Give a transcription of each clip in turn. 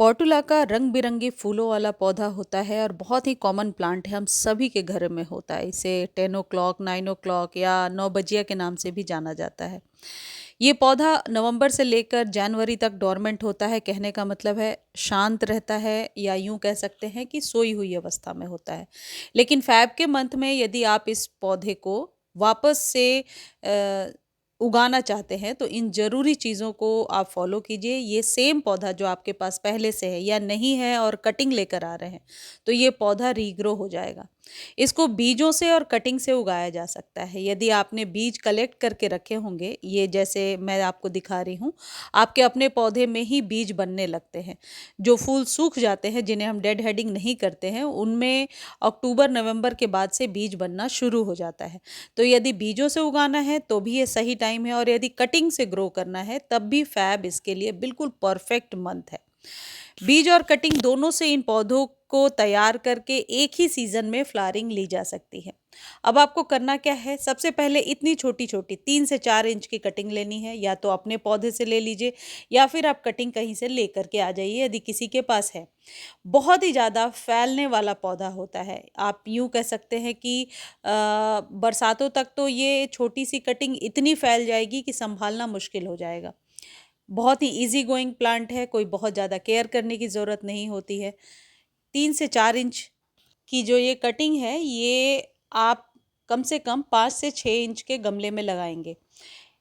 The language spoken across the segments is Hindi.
पोर्टुला का रंग बिरंगे फूलों वाला पौधा होता है और बहुत ही कॉमन प्लांट है। हम सभी के घर में होता है। इसे 10 o'clock 9 o'clock या 9 बजिया के नाम से भी जाना जाता है। ये पौधा नवंबर से लेकर जनवरी तक डोरमेंट होता है। कहने का मतलब है शांत रहता है, या यूं कह सकते हैं कि सोई हुई अवस्था में होता है। लेकिन फैब के मंथ में यदि आप इस पौधे को वापस से उगाना चाहते हैं तो इन ज़रूरी चीज़ों को आप फॉलो कीजिए। ये सेम पौधा जो आपके पास पहले से है या नहीं है और कटिंग लेकर आ रहे हैं, तो ये पौधा रीग्रो हो जाएगा। इसको बीजों से और कटिंग से उगाया जा सकता है। यदि आपने बीज कलेक्ट करके रखे होंगे, ये जैसे मैं आपको दिखा रही हूँ, आपके अपने पौधे में ही बीज बनने लगते हैं। जो फूल सूख जाते हैं, जिन्हें हम डेड हेडिंग नहीं करते हैं, उनमें अक्टूबर नवंबर के बाद से बीज बनना शुरू हो जाता है। तो यदि बीजों से उगाना है तो भी ये सही टाइम है, और यदि कटिंग से ग्रो करना है तब भी फैब इसके लिए बिल्कुल परफेक्ट मंथ है। बीज और कटिंग दोनों से इन पौधों को तैयार करके एक ही सीजन में फ्लावरिंग ली जा सकती है। अब आपको करना क्या है? सबसे पहले इतनी छोटी छोटी 3 से 4 इंच की कटिंग लेनी है। या तो अपने पौधे से ले लीजिए, या फिर आप कटिंग कहीं से ले करके आ जाइए यदि किसी के पास है। बहुत ही ज़्यादा फैलने वाला पौधा होता है। आप यूँ कह सकते हैं कि बरसातों तक तो ये छोटी सी कटिंग इतनी फैल जाएगी कि संभालना मुश्किल हो जाएगा। बहुत ही इजी गोइंग प्लांट है, कोई बहुत ज़्यादा केयर करने की ज़रूरत नहीं होती है। 3 से 4 इंच की जो ये कटिंग है, ये आप कम से कम 5 से 6 इंच के गमले में लगाएंगे।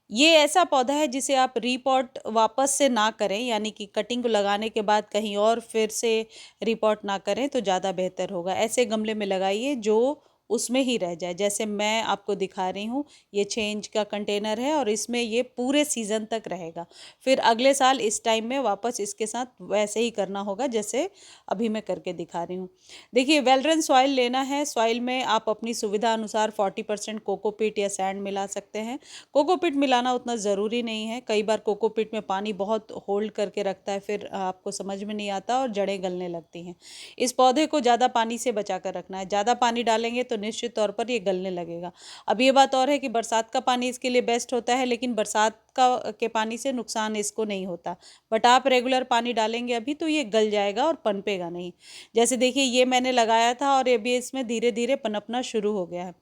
ये ऐसा पौधा है जिसे आप रीपॉट वापस से ना करें, यानी कि कटिंग को लगाने के बाद कहीं और फिर से रीपॉट ना करें तो ज़्यादा बेहतर होगा। ऐसे गमले में लगाइए जो उसमें ही रह जाए। जैसे मैं आपको दिखा रही हूँ, ये 6 इंच का कंटेनर है और इसमें ये पूरे सीज़न तक रहेगा। फिर अगले साल इस टाइम में वापस इसके साथ वैसे ही करना होगा जैसे अभी मैं करके दिखा रही हूँ। देखिए, वेल रन सॉइल लेना है। सॉइल में आप अपनी सुविधा अनुसार 40% कोकोपीट या सैंड मिला सकते हैं। कोकोपीट मिलाना उतना ज़रूरी नहीं है। कई बार कोकोपीट में पानी बहुत होल्ड करके रखता है, फिर आपको समझ में नहीं आता और जड़ें गलने लगती हैं। इस पौधे को ज़्यादा पानी से बचा कर रखना है। ज़्यादा पानी डालेंगे तो निश्चित तौर पर ये गलने लगेगा। अब ये बात और है कि बरसात का पानी इसके लिए बेस्ट होता है, लेकिन बरसात का के पानी से नुकसान इसको नहीं होता। बट आप रेगुलर पानी डालेंगे अभी तो ये गल जाएगा और पनपेगा नहीं। जैसे देखिए, ये मैंने लगाया था और अभी इसमें धीरे धीरे पनपना शुरू हो गया है।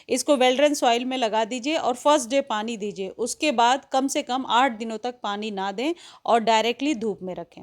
इसको वेल ड्रेन सॉइल में लगा दीजिए और फर्स्ट डे पानी दीजिए। उसके बाद कम से कम 8 दिनों तक पानी ना दें और डायरेक्टली धूप में रखें।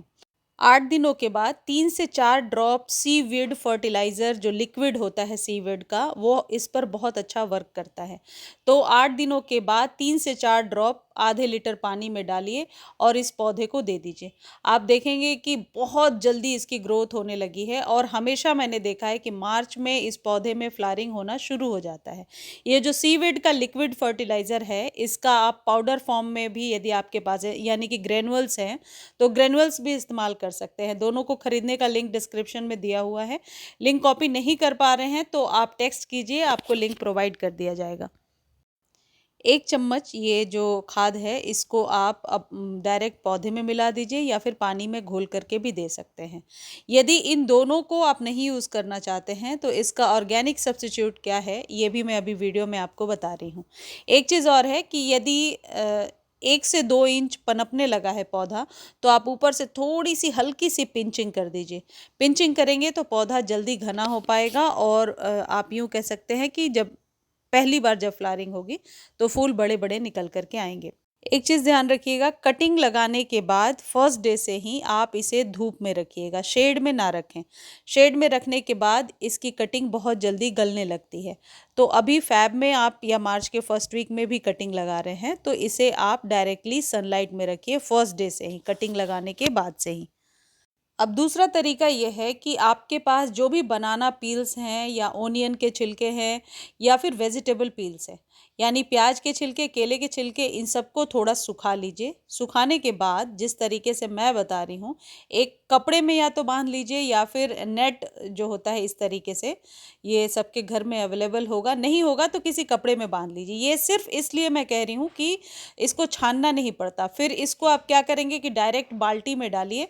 8 दिनों के बाद 3 से 4 ड्रॉप सीवीड फर्टिलाइज़र, जो लिक्विड होता है सीवीड का, वो इस पर बहुत अच्छा वर्क करता है। तो 8 दिनों के बाद 3 से 4 ड्रॉप आधे लीटर पानी में डालिए और इस पौधे को दे दीजिए। आप देखेंगे कि बहुत जल्दी इसकी ग्रोथ होने लगी है, और हमेशा मैंने देखा है कि मार्च में इस पौधे में फ्लावरिंग होना शुरू हो जाता है। ये जो सीवीड का लिक्विड फर्टिलाइज़र है, इसका आप पाउडर फॉर्म में भी यदि आपके पास है, यानी कि ग्रेनुअल्स हैं, तो ग्रेनुअल्स भी इस्तेमाल कर सकते हैं। दोनों को खरीदने का लिंक डिस्क्रिप्शन में दिया हुआ है। लिंक कॉपी नहीं कर पा रहे हैं तो आप टेक्स्ट कीजिए, आपको लिंक प्रोवाइड कर दिया जाएगा। 1 चम्मच ये जो खाद है, इसको आप अब डायरेक्ट पौधे में मिला दीजिए या फिर पानी में घोल करके भी दे सकते हैं। यदि इन दोनों को आप नहीं यूज़ करना चाहते हैं तो इसका ऑर्गेनिक सब्स्टिट्यूट क्या है, ये भी मैं अभी वीडियो में आपको बता रही हूँ। एक चीज़ और है कि यदि 1 से 2 इंच पनपने लगा है पौधा, तो आप ऊपर से थोड़ी सी हल्की सी पिंचिंग कर दीजिए। पिंचिंग करेंगे तो पौधा जल्दी घना हो पाएगा, और आप यूँ कह सकते हैं कि जब पहली बार जब फ्लावरिंग होगी तो फूल बड़े बड़े निकल करके आएंगे। एक चीज़ ध्यान रखिएगा, कटिंग लगाने के बाद फर्स्ट डे से ही आप इसे धूप में रखिएगा, शेड में ना रखें। शेड में रखने के बाद इसकी कटिंग बहुत जल्दी गलने लगती है। तो अभी फैब में आप या मार्च के फर्स्ट वीक में भी कटिंग लगा रहे हैं, तो इसे आप डायरेक्टली सनलाइट में रखिए फर्स्ट डे से ही, कटिंग लगाने के बाद से ही। अब दूसरा तरीका ये है कि आपके पास जो भी बनाना पील्स हैं या ओनियन के छिलके हैं या फिर वेजिटेबल पील्स हैं, यानी प्याज के छिलके, केले के छिलके, इन सबको थोड़ा सुखा लीजिए। सुखाने के बाद जिस तरीके से मैं बता रही हूँ, एक कपड़े में या तो बांध लीजिए या फिर नेट जो होता है इस तरीके से, ये सबके घर में अवेलेबल होगा, नहीं होगा तो किसी कपड़े में बांध लीजिए। ये सिर्फ इसलिए मैं कह रही हूँ कि इसको छानना नहीं पड़ता। फिर इसको आप क्या करेंगे कि डायरेक्ट बाल्टी में डालिए,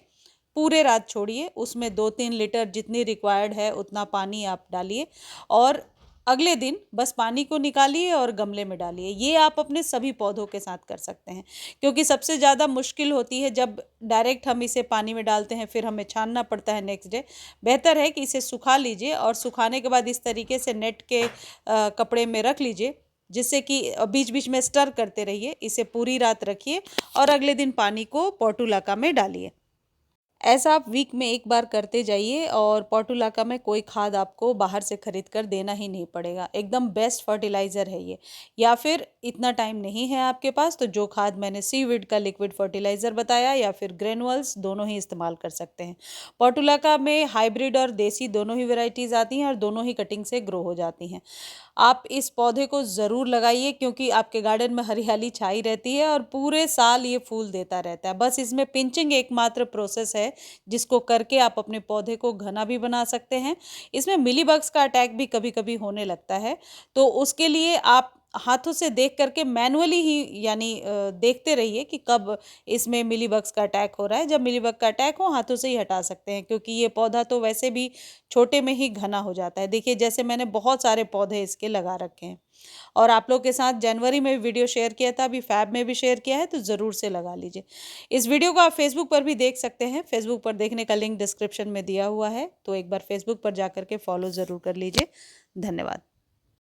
पूरे रात छोड़िए, उसमें 2-3 लीटर जितनी रिक्वायर्ड है उतना पानी आप डालिए, और अगले दिन बस पानी को निकालिए और गमले में डालिए। ये आप अपने सभी पौधों के साथ कर सकते हैं, क्योंकि सबसे ज़्यादा मुश्किल होती है जब डायरेक्ट हम इसे पानी में डालते हैं, फिर हमें छानना पड़ता है नेक्स्ट डे। बेहतर है कि इसे सुखा लीजिए और सुखाने के बाद इस तरीके से नेट के कपड़े में रख लीजिए, जिससे कि बीच बीच में स्टर करते रहिए। इसे पूरी रात रखिए और अगले दिन पानी को पोर्टुलाका में डालिए। ऐसा आप वीक में एक बार करते जाइए और पोर्टुलाका में कोई खाद आपको बाहर से खरीद कर देना ही नहीं पड़ेगा। एकदम बेस्ट फर्टिलाइज़र है ये। या फिर इतना टाइम नहीं है आपके पास तो जो खाद मैंने सीवीड का लिक्विड फर्टिलाइज़र बताया या फिर ग्रेनुअल्स, दोनों ही इस्तेमाल कर सकते हैं। पोर्टुलाका में हाइब्रिड और देसी दोनों ही वेराइटीज़ आती हैं और दोनों ही कटिंग से ग्रो हो जाती हैं। आप इस पौधे को ज़रूर लगाइए, क्योंकि आपके गार्डन में हरियाली छाई रहती है और पूरे साल ये फूल देता रहता है। बस इसमें पिंचिंग एकमात्र प्रोसेस है, जिसको करके आप अपने पौधे को घना भी बना सकते हैं। इसमें मिलीबग्स का अटैक भी कभी-कभी होने लगता है, तो उसके लिए आप हाथों से देख करके मैनुअली ही यानी देखते रहिए कि कब इसमें मिलीबग्स का अटैक हो रहा है। जब मिलीबग का अटैक हो हाथों से ही हटा सकते हैं, क्योंकि ये पौधा तो वैसे भी छोटे में ही घना हो जाता है। देखिए जैसे मैंने बहुत सारे पौधे इसके लगा रखे हैं और आप लोग के साथ जनवरी में वीडियो शेयर किया था, अभी फैब में भी शेयर किया है, तो ज़रूर से लगा लीजिए। इस वीडियो को आप फेसबुक पर भी देख सकते हैं। फेसबुक पर देखने का लिंक डिस्क्रिप्शन में दिया हुआ है, तो एक बार फेसबुक पर जा कर के फॉलो ज़रूर कर लीजिए। धन्यवाद।